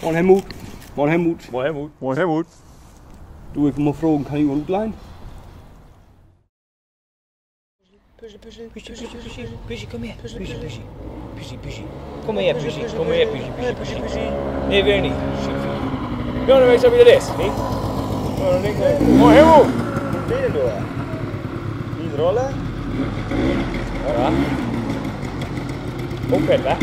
Moin Helmut. Moin Helmut. Moin Helmut. Moin Helmut. Du, ich will mal fragen, kann ich mal gut leihen? Pischi, komm her. Pischi. Komm her, Pischi. Pischi. Nee, will nicht. Ja, dann weiß er wieder das, ne? Moin Helmut. Was denn da? Die Rolle? Ja. Moped, wa?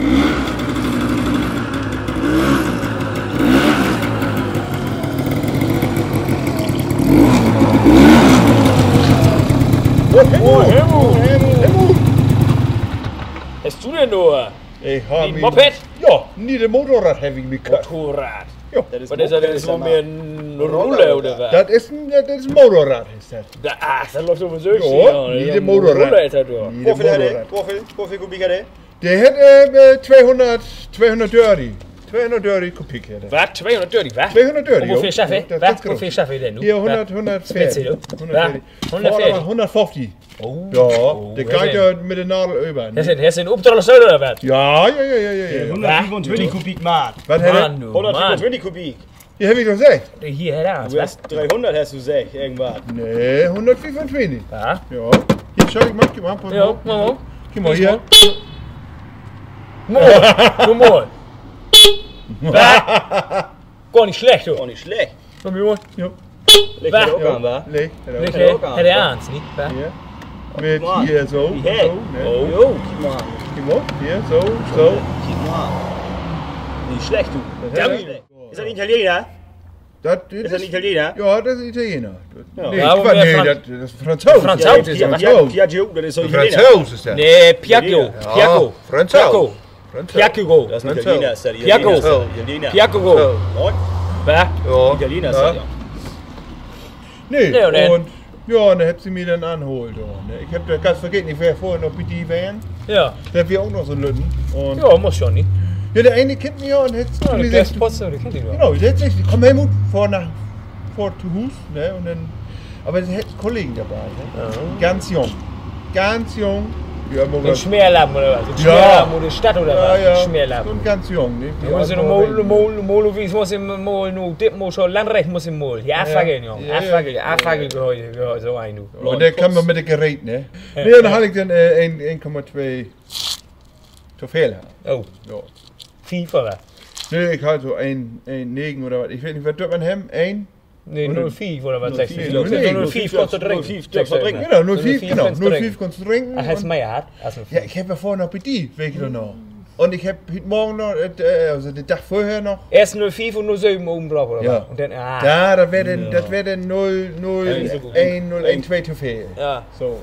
Moin Helmut. Hast du denn nur? Ich habe Ein Moped? Ja, niedet Motorrad habe ich gekauft. Motorrad. Ja. Was ist das? Das ist so mehr ein Roller oder was? Das ist ein Motorrad, ist das. Ach, das läuft so so. Ja, niedet Motorrad. Roller ist das doch. Niedet Motorrad. Hoeveel kubik had hij? Der hätte 200 Dirty. 200 Dirty Kubik hätte. Was? 230, was? 200 Dirty. Und wofür schaffe ich? Das Was? ist groß. Wofür schaffe ich denn? Hier 140. 140. 140. 150. Oh. Ja, der geht ja mit der Nadel über. Hast du einen Obdroller oder was? Ja. 125 Kubik Maat. Was hätte? Mann, du, Mann. 125 kubik. Hier hab ich doch gesagt. Hier hätte er Du hast 300 hast du gesagt, irgendwas. Nee, 125. Ja. Ja. Hier, schau, gib mal. Ja, mal. Gib mal hier. Mal. Gar nicht schlecht, du. Auch nicht schlecht. Komm, Junge. Ja. Leg Wa? dir auch an, wa? Leg. Hätte er eins, nicht? Wa? Hier. Mit hier so. Die Head. Ne? Oh, jo, guck mal. Gib mal. Hier, so. Guck mal. Nicht schlecht, du. Das Ja, hätte- nicht schlecht. Ist das ein Italiener? Das Ist das ein Italiener? Ja, das ist Italiener. Ja. Nee, Aber Quatsch, mehr nee, das ist Franzose. Franzose ist das. Piaggio, das ist so ein Italiener. Franzose ist das. Nee, Piaggio. Piaggio. Franzose. Piaggio. Das ist ein Italiener, ist der Piaggio. Italiener. Ist der Italiener. Piaggio. Und? Wa? Ja. Italiener ist das, ja. Nee, Nee, und dann? und ja, dann hat sie mir dann angeholt. Ne? Ich hab das ganz vergessen, ich wäre vorher noch bei die wären. Ja. Da wäre auch noch so ein Lütten. Und Ja, muss schon, nicht? ja, der eine kennt mich ja und hat Ja, zu mir der gesagt, Gästepotzer, der kennt ihn doch. genau, der hat gesagt, komm Helmut, vor zu Huus, ne? Und dann, aber der hat Kollegen dabei, ne? Ganz jung. Ja, So ein Schmerlappen oder was? So ein Ja. Schmerlappen oder Stadt oder was? ja. Ein Schmerlappen. Und ganz jung, ne? Die muss in Mol, wie es muss im Mol, nu, dip muss schon Landrecht muss im Mol. Ja, fackeln, Junge. Ja. Fackeln gehört so ein, du. Und der kann man mit dem Gerät, ne? Nee, und dann hatte ich dann 1,2 zu viel. Oh, Ja. viel oder? Nee, ich hatte so ein Negen oder was. Ich weiß nicht, was tut man haben? Ein? Nee, 0,5 oder was sagst du? 0,5. 0,5 kannst du trinken. 0,5 kannst du trinken. Genau, 0,5, 0,5 genau. kannst du 0,5 kannst du trinken. Ach, hast du Und- mehr gehabt? Als 0,5. Ja, ich habe ja vorher noch bedient, weiß ich doch noch. Und ich habe heute Morgen noch, also den Tag vorher noch. Erst 0,5 und 0,7 oben drauf, oder Ja. was? Und dann, Ja, das wäre dann 0, Ja, so gut. 1, 0, 1, 2 zu viel. Ja. So.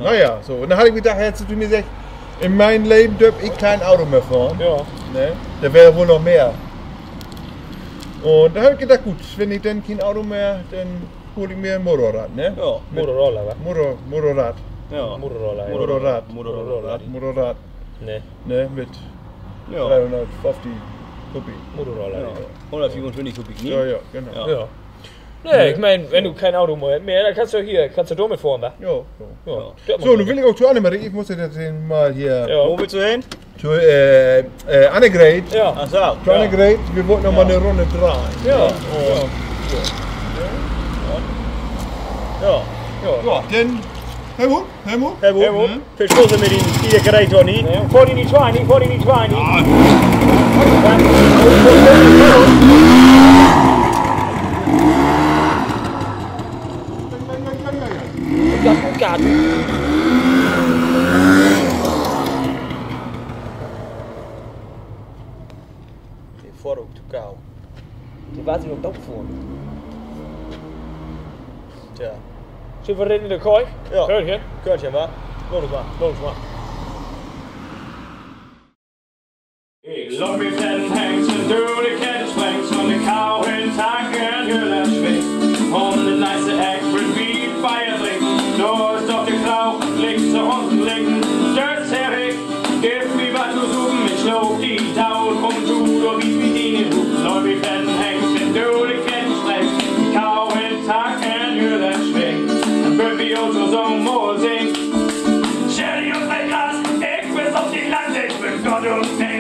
Naja, so. Und dann habe ich mir gedacht, hättest du mir gesagt, in meinem Leben dürfte ich kein Auto mehr fahren. Ja. Ne? Da wäre wohl noch mehr. Und da habe ich gedacht, gut, wenn ich dann kein Auto mehr, dann hole ich mir ein Motorrad, ne? Ja. Motorroller, wa? Motorrad. Ja. Motorroller, ja. Motorrad. Motorrad. Nee, Ne? Mit Ja. 350 Kubik. Motorroller, ja. 125 kubik, nie? Ja, genau. Ja. Nee, ich meine, wenn du kein Auto mehr hast, dann kannst du damit fahren, wa? Ja, so. Ja. So, nun will ich auch zu Annemarie. Ich muss jetzt mal hier Ja. Wo willst du hin? zu Annegret. Ja. Ach so. Zu Annegret. Wir wollten noch mal eine Runde drehen. Ja. Ja, dann Helmut. Helmut, viel Spaß mit den Gerät, Toni. Vor die 20. Ja. Die Vorrug zu gauw. Die war sich noch doof vor. Tja. Zullen we rennen in de kooi? Ja. Keurtje. Keurtje, wa? Loop maar. Ik loop met den hengsten door de kettingsprengs van de kou en takken heel schwing. Om de nice ekbred wie fire drink. Door stopt de grauw, links zu unten linken. Stört her ik, gib wie wat zu suchen. Ich loop die Tau, komm du, door wie mit ihnen rufen. Loop met den hengsten door de kettingsprengs. Kou en takken heel schwing. En Buffy ook zo'n mooi zing. Sherry und mein Glas, ich bin auf die Lande, ich bin Gott und Mensch.